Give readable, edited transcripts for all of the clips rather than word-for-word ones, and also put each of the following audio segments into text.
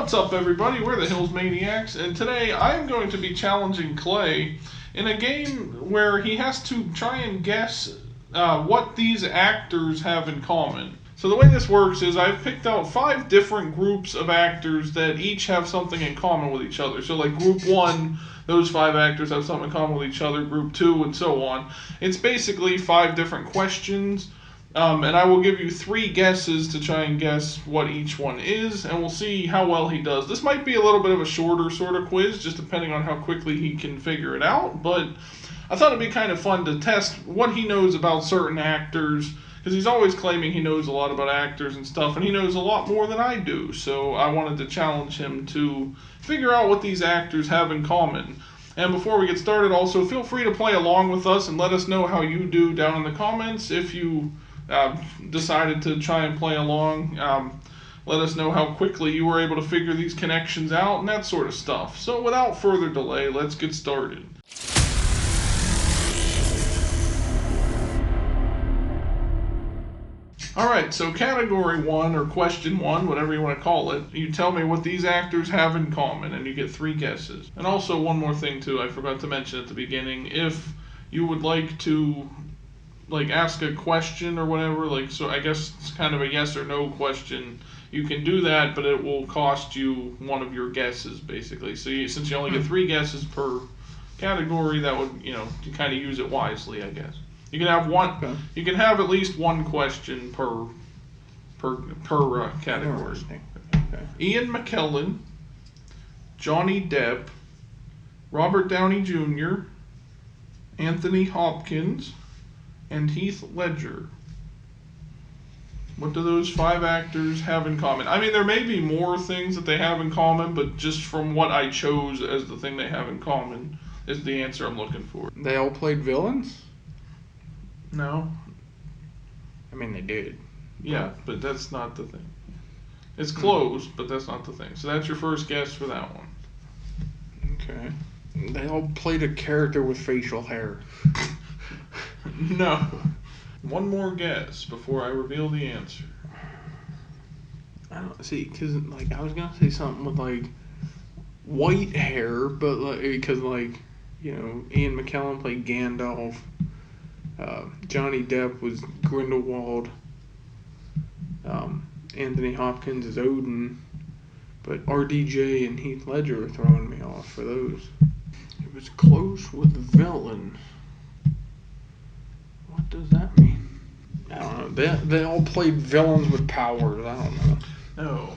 What's up, everybody? We're the Hills Maniacs, and today I'm going to be challenging Clay in a game where he has to try and guess what these actors have in common. So the way this works is I've picked out 5 different groups of actors that each have something in common with each other. So like group 1, those 5 actors have something in common with each other, group 2, and so on. It's basically 5 different questions. And I will give you 3 guesses to try and guess what each one is, and we'll see how well he does. This might be a little bit of a shorter sort of quiz, just depending on how quickly he can figure it out, but I thought it'd be kind of fun to test what he knows about certain actors, because he's always claiming he knows a lot about actors and stuff, and he knows a lot more than I do, so I wanted to challenge him to figure out what these actors have in common. And before we get started, also, feel free to play along with us and let us know how you do down in the comments if you decided to try and play along. Let us know how quickly you were able to figure these connections out and that sort of stuff. So without further delay, let's get started. Alright, so category 1, or question 1, whatever you want to call it, you tell me what these actors have in common, and you get 3 guesses. And also one more thing too, I forgot to mention at the beginning, if you would like to ask a question or whatever, so I guess it's kind of a yes or no question, you can do that, but it will cost you one of your guesses, basically. So since you only get 3 guesses per category, that would, you kind of use it wisely, I guess. You can have one. Okay. You can have at least 1 question per category. Okay. Ian McKellen, Johnny Depp, Robert Downey Jr., Anthony Hopkins, and Heath Ledger. What do those 5 actors have in common? I mean, there may be more things that they have in common, but just from what I chose as the thing they have in common is the answer I'm looking for. They all played villains? No. I mean, they did. Yeah, but that's not the thing. It's close, but that's not the thing. So that's your first guess for that one. Okay. They all played a character with facial hair. No. One more guess before I reveal the answer. I don't see, because I was gonna say something with white hair, but because Ian McKellen played Gandalf, Johnny Depp was Grindelwald, Anthony Hopkins is Odin, but RDJ and Heath Ledger are throwing me off for those. It was close with villain. What does that mean? I don't know. They all played villains with powers. I don't know. No.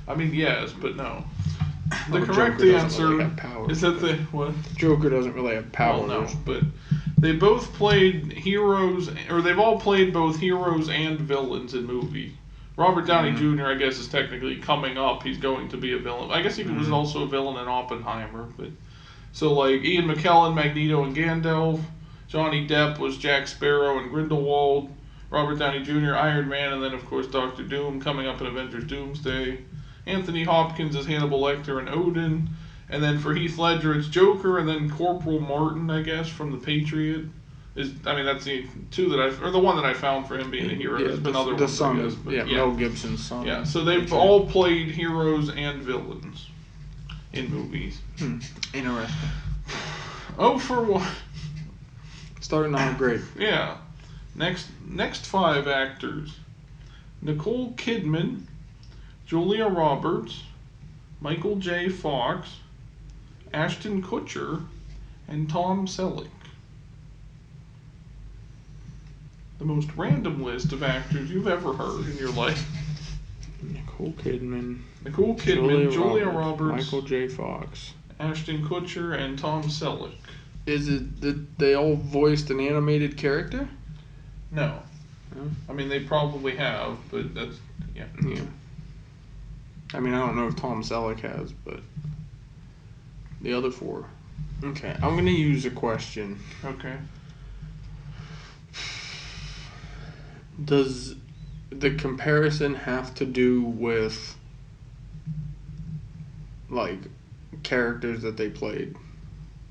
I mean, yes, but no. The correct answer is that what? Joker doesn't really have powers. Well, no, but they both played heroes, or they've all played both heroes and villains in movies. Robert Downey Jr., I guess, is technically coming up. He's going to be a villain. I guess he was also a villain in Oppenheimer. But so, Ian McKellen, Magneto, and Gandalf. Johnny Depp was Jack Sparrow and Grindelwald. Robert Downey Jr., Iron Man, and then, of course, Dr. Doom coming up in Avengers Doomsday. Anthony Hopkins is Hannibal Lecter and Odin. And then for Heath Ledger, it's Joker, and then Corporal Martin, I guess, from The Patriot. That's the 2 or the one that I found for him being a hero. There's been other ones, son, I guess, but Mel Gibson's son. Yeah, so they've all played heroes and villains in movies. Interesting. Oh, for what? Starting out great. Yeah. Next 5 actors: Nicole Kidman, Julia Roberts, Michael J. Fox, Ashton Kutcher, and Tom Selleck. The most random list of actors you've ever heard in your life. Nicole Kidman, Julia Roberts, Michael J. Fox, Ashton Kutcher, and Tom Selleck. Is it that they all voiced an animated character? No. I mean, they probably have, but that's, yeah. I mean, I don't know if Tom Selleck has, but the other 4. Okay, I'm going to use a question. Okay. Does the comparison have to do with, characters that they played?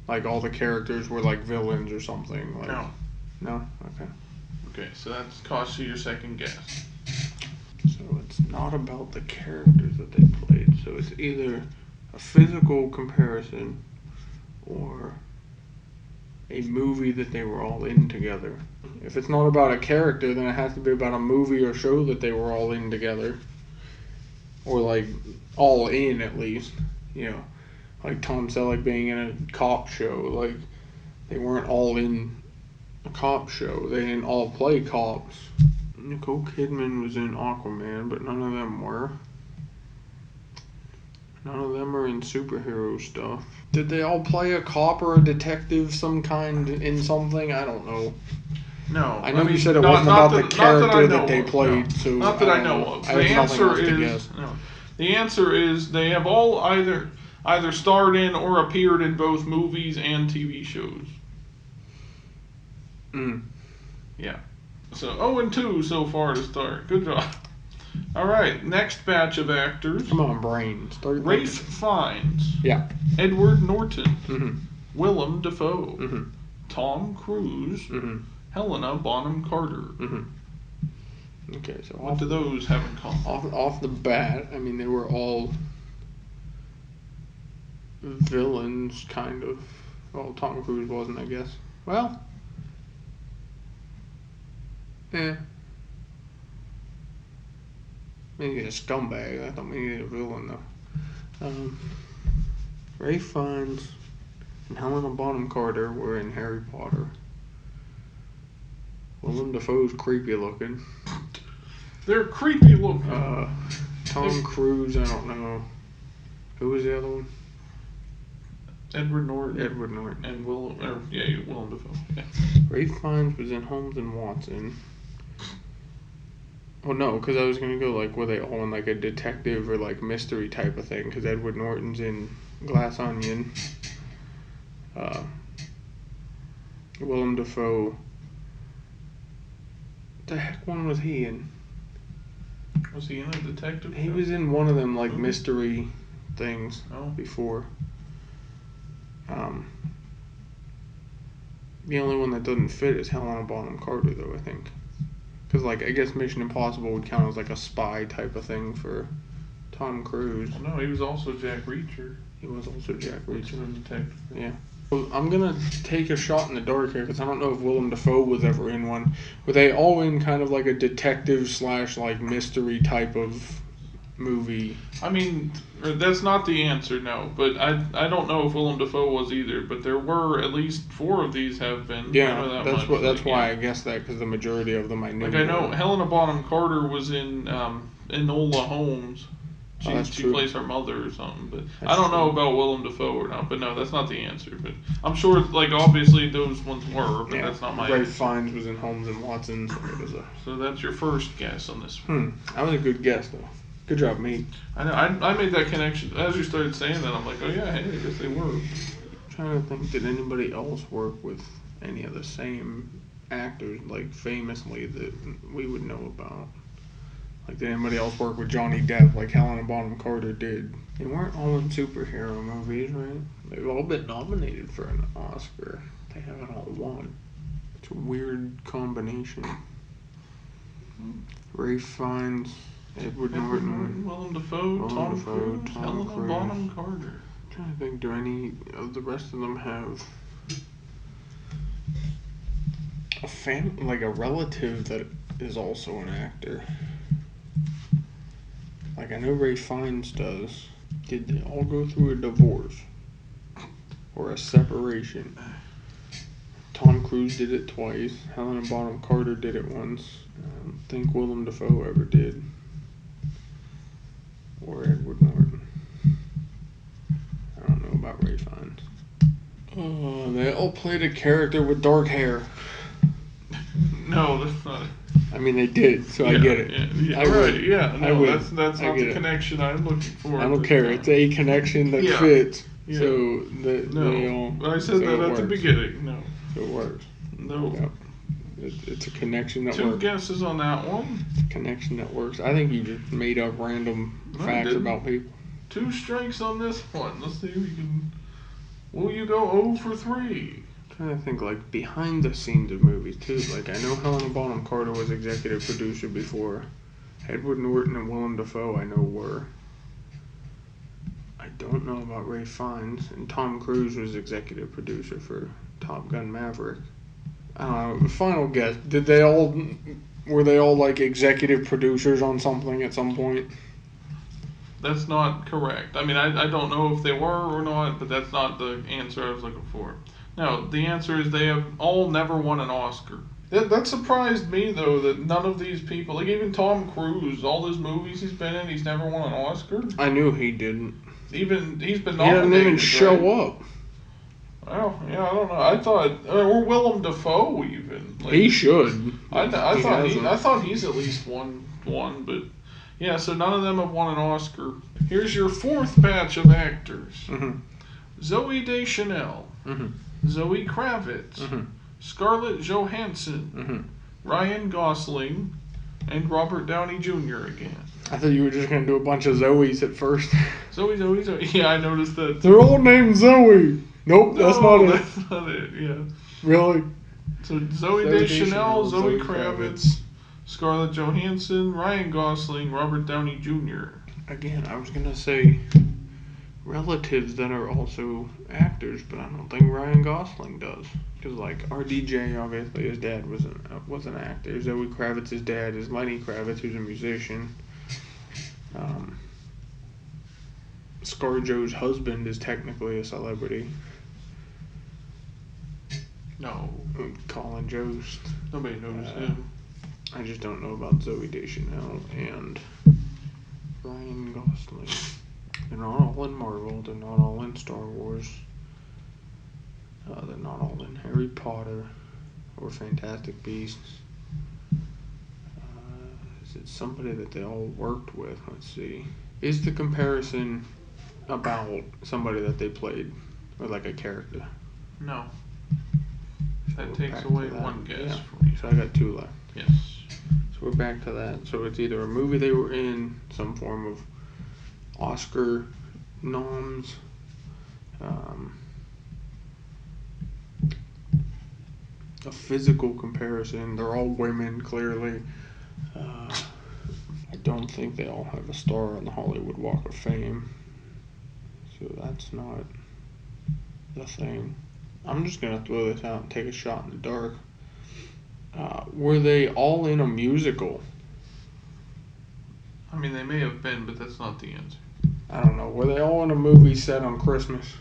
All the characters were, villains or something? No. No? Okay. Okay, so that costs you your second guess. So it's not about the characters that they played. So it's either a physical comparison or a movie that they were all in together. If it's not about a character, then it has to be about a movie or show that they were all in together. Or like all in at least. You know, like Tom Selleck being in a cop show. Like they weren't all in a cop show. They didn't all play cops. Nicole Kidman was in Aquaman, but none of them were. None of them are in superhero stuff. Did they all play a cop or a detective some kind in something? I don't know. No. I know you said it wasn't about the character that they played, no. so Not that I know of. I have nothing else to guess. No. The answer is they have all either starred in or appeared in both movies and TV shows. Yeah. So 0-2 so far to start. Good job. All right, next batch of actors. Come on, brain. Start Ralph thinking. Fiennes. Yeah. Edward Norton. Mm-hmm. Willem Dafoe. Mm-hmm. Tom Cruise. Mm-hmm. Helena Bonham Carter. Mm-hmm. Okay, so What do those have in common? off the bat, I mean, they were all villains, kind of. Well, Tom Cruise wasn't, I guess. Well, maybe a scumbag. I don't mean he's a villain, though. Ralph Fiennes and Helena Bonham Carter were in Harry Potter. Willem Dafoe's creepy looking. They're creepy looking. Tom Cruise, I don't know. Who was the other one? Edward Norton. Edward Norton. And Willem Dafoe. Yeah. Ralph Fiennes was in Holmes and Watson. Oh no, because I was gonna go like, were they all in like a detective or like mystery type of thing? Because Edward Norton's in Glass Onion. Willem Dafoe. What the heck one was he in? Was he in a detective? He show? was in one of them like mystery things before. The only one that doesn't fit is Helena Bonham Carter, though, I think. Because, like, I guess Mission Impossible would count as, like, a spy type of thing for Tom Cruise. Well, no, he was also Jack Reacher. He was also Jack Which is Reacher. a detective. Yeah. Well, I'm going to take a shot in the dark here, because I don't know if Willem Dafoe was ever in one. Were they all in kind of like a detective / like mystery type of movie? I mean, that's not the answer, no. But I don't know if Willem Dafoe was either. But there were at least 4 of these have been. Yeah, I know that's much. that's why I guessed that, because the majority of them I knew. Like I know were. Helena Bonham Carter was in Enola Holmes. She true. plays her mother or something, but That's I don't know true. about Willem Dafoe or not. But no, that's not the answer. But I'm sure, like obviously those ones were, but that's not my Ralph answer. Fiennes was in Holmes and Watson, so it was a. So that's your first guess on this one. That was a good guess, though. Good job, mate. I know. I made that connection as you started saying that. I'm like, oh yeah, hey, I guess they were. I'm trying to think, did anybody else work with any of the same actors, like famously, that we would know about? Like, did anybody else work with Johnny Depp, like Helena Bonham Carter did? They weren't all in superhero movies, right? They've all been nominated for an Oscar. They haven't all won. It's a weird combination. Ralph Fiennes, Edward Norton, Willem Dafoe, Tom Cruise, Helena Bonham Carter. I'm trying to think, do any of the rest of them have a relative that is also an actor? Like, I know Ralph Fiennes does. Did they all go through a divorce? Or a separation? Tom Cruise did it twice. Helena Bonham Carter did it once. I don't think Willem Dafoe ever did. Or Edward Norton. I don't know about Ralph Fiennes. They all played a character with dark hair. No, that's not it. I mean, they did, so I get it. Yeah, I right, would. yeah. I No, would. that's I not get the it. connection I'm looking for. I don't care. It's a connection that Yeah. fits. Yeah. So they all. No, I said so that it at the works. beginning. No. So it works. No. Yep. It's a connection that 2 works. guesses on that one. It's a connection that works. I think you just made up random No, I facts didn't. about people. 2 strikes on this one. Let's see if we can. Will you go 0 for 3? I'm trying to think, like, behind the scenes of movies, too. Like, I know Helena Bonham Carter was executive producer before. Edward Norton and Willem Dafoe, I know, were. don't know about Ray Fiennes, and Tom Cruise was executive producer for Top Gun Maverick. Final guess. Were they all like executive producers on something at some point? That's not correct. I mean, I don't know if they were or not, but that's not the answer I was looking for. No, the answer is they have all never won an Oscar. That surprised me, though, that none of these people, like even Tom Cruise, all those movies he's been in, he's never won an Oscar. I knew he didn't. Even, he's been He nominated. didn't even show up. Well, yeah, I don't know. I thought, or Willem Dafoe even. Like, He should. I thought he's at least won one, but yeah. So none of them have won an Oscar. Here's your fourth batch of actors: Mm-hmm. Zooey Deschanel, Mm-hmm. Zoe Kravitz, Mm-hmm. Scarlett Johansson, Mm-hmm. Ryan Gosling, and Robert Downey Jr. again. I thought you were just gonna do a bunch of Zoes at first. Zoe. Yeah, I noticed that. They're all named Zoe. Nope, that's not it. That's not it. Yeah. Really? So Zoe Deschanel, Zoe Kravitz, Scarlett Johansson, Ryan Gosling, Robert Downey Jr. Again, I was gonna say relatives that are also actors, but I don't think Ryan Gosling does. Because like RDJ, obviously his dad was an actor. Zoe Kravitz's dad is Lenny Kravitz, who's a musician. ScarJo's husband is technically a celebrity. No. Colin Jost. Nobody knows him. I just don't know about Zoe Deschanel and Ryan Gosling. They're not all in Marvel. They're not all in Star Wars. They're not all in Harry Potter or Fantastic Beasts. Is it somebody that they all worked with? Let's see. Is the comparison about somebody that they played or like a character? No. That we're takes back away to that. one guess Yeah. for you. So I got two left. Yes. So we're back to that. So it's either a movie they were in, some form of Oscar noms, a physical comparison. They're all women, clearly. I don't think they all have a star on the Hollywood Walk of Fame. So that's not the thing. I'm just going to throw this out and take a shot in the dark. Were they all in a musical? I mean, they may have been, but that's not the answer. I don't know. Were they all in a movie set on Christmas?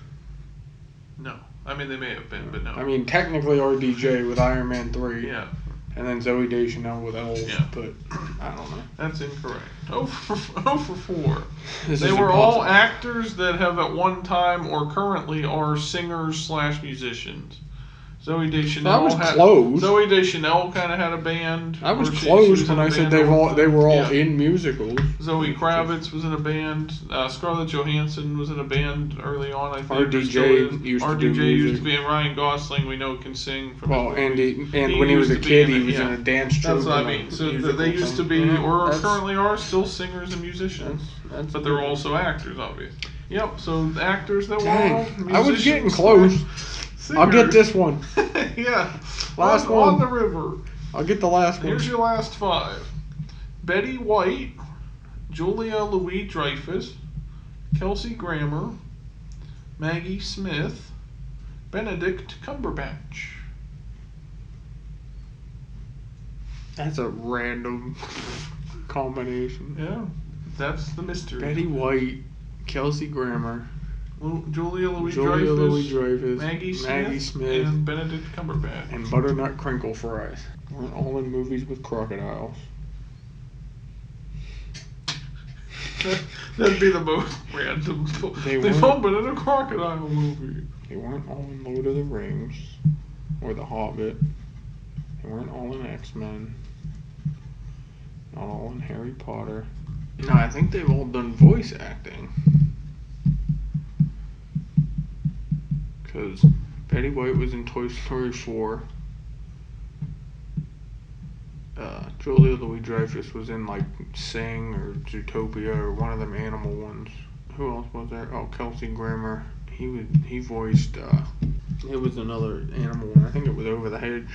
No. I mean, they may have been, but no. I mean, technically RDJ with Iron Man 3. Yeah. And then Zoe Deschanel with Elf. Yeah. But I don't know. That's incorrect. 0 for 4. This They is were all impossible. actors that have at one time or currently are singers/musicians. Zoe Deschanel. I was close. Zoe Deschanel kind of had a band. I was or she close was when in a I said band they were all yeah. in musicals. Zoe Kravitz was in a band. Scarlett Johansson was in a band early on, I think. RDJ used to do RDJ music. used to be, and Ryan Gosling we know can sing from Well, his and movies. when he was a used to be kid, in he it, was yeah. in a dance troupe. That's what I and a mean. So musical they used to thing. be, Yeah, or that's- currently are, still singers and musicians. That's But they're also actors, obviously. Yep, so the actors that were Dang, all I was getting musicians close. slash I'll get singers. this one. Yeah. Last on one. the river. I'll get the last one. Here's your last 5. Betty White, Julia Louis-Dreyfus, Kelsey Grammer, Maggie Smith, Benedict Cumberbatch. That's a random combination. Yeah, that's the mystery. Betty White, Kelsey Grammer, Julia Julia Louis-Dreyfus, Louis-Dreyfus, Maggie Smith, and Benedict Cumberbatch. and Butternut Crinkle Fries. We're all in movies with crocodiles. That'd be the most random. They They've weren't- all been in a crocodile movie. They weren't all in Lord of the Rings or The Hobbit. They weren't all in X-Men. Not all in Harry Potter. No, I think they've all done voice acting. Because Betty White was in Toy Story 4. Julia Louis-Dreyfus was in like Sing or Zootopia or one of them animal ones. Who else was there? Oh, Kelsey Grammer. He voiced. It was another animal one. I think it was Over the Hedge.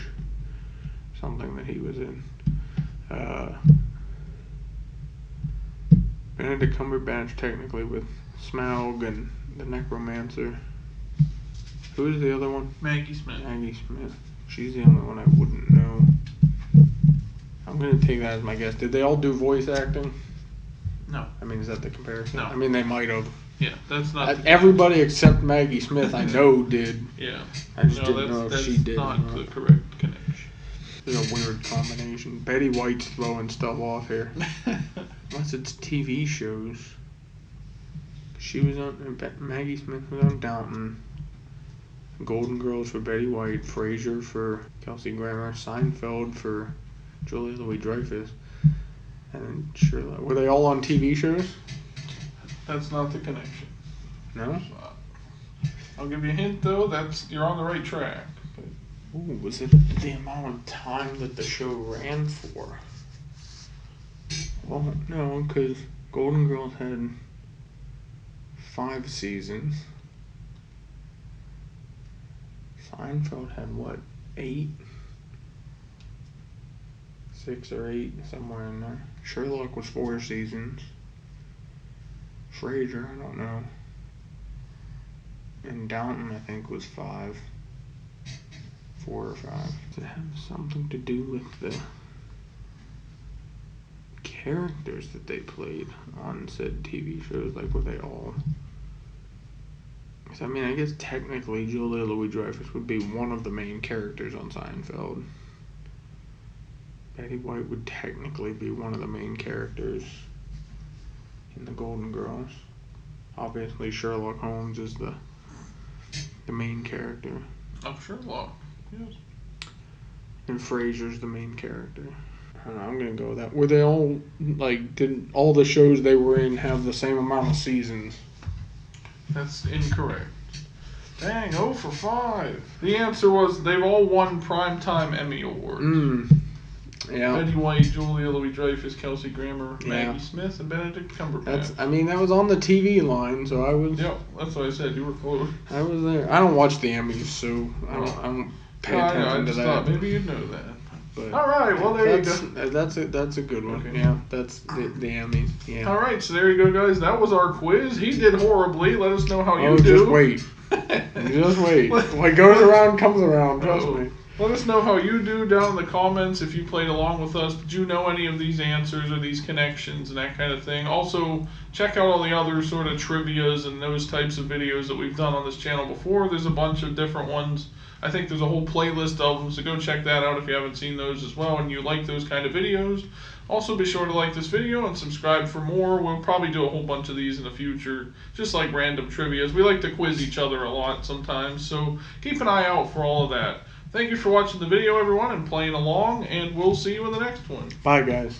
Something that he was in. Benedict Cumberbatch technically with Smaug and the Necromancer. Who is the other one? Maggie Smith. Maggie Smith. She's the only one I wouldn't know. I'm gonna take that as my guess. Did they all do voice acting? No. I mean, is that the comparison? No. I mean, they might have. Yeah, that's not. Everybody except Maggie Smith, I know, did. Yeah. I just didn't know if she did. That's not the correct connection. There's a weird combination. Betty White's throwing stuff off here. Unless it's TV shows. She was on. Maggie Smith was on Downton. Golden Girls for Betty White. Frasier for Kelsey Grammer. Seinfeld for Julia Louis-Dreyfus. And then Sherlock. Were they all on TV shows? That's not the connection. No? I'll give you a hint though. You're on the right track. Ooh, was it the amount of time that the show ran for? Well, no, because Golden Girls had 5 seasons. Seinfeld had what, 8? 6 or 8, somewhere in there. Sherlock was 4 seasons. Frasier, I don't know. And Downton, I think, was 5. 4 or 5. Does it have something to do with the characters that they played on said TV shows? Like, were they all... I mean, I guess technically Julia Louis-Dreyfus would be one of the main characters on Seinfeld. Betty White would technically be one of the main characters in the Golden Girls. Obviously, Sherlock Holmes is the main character. Oh, Sherlock. Yes. And Frasier's the main character. I don't know, I'm gonna go with that. Were they all, like, did all the shows they were in have the same amount of seasons? That's incorrect. Dang, 0 for 5. The answer was they've all won Primetime Emmy Awards. Yeah. Betty White, Julia Louis-Dreyfus, Kelsey Grammer, Maggie Smith, and Benedict Cumberbatch. That was on the TV line, so I was... Yep, that's what I said. You were close. I was there. I don't watch the Emmys, so I don't pay attention to that. Thought maybe you'd know that. But all right, well, there you go. That's a good one. Okay. Yeah, that's the Emmys. Yeah. All right, so there you go, guys. That was our quiz. He did horribly. Let us know how you do. Just wait. Just wait. What goes around comes around. Trust me. Let us know how you do down in the comments if you played along with us. Did you know any of these answers or these connections and that kind of thing? Also, check out all the other sort of trivias and those types of videos that we've done on this channel before. There's a bunch of different ones. I think there's a whole playlist of them, so go check that out if you haven't seen those as well and you like those kind of videos. Also, be sure to like this video and subscribe for more. We'll probably do a whole bunch of these in the future, just like random trivias. We like to quiz each other a lot sometimes, so keep an eye out for all of that. Thank you for watching the video, everyone, and playing along, and we'll see you in the next one. Bye, guys.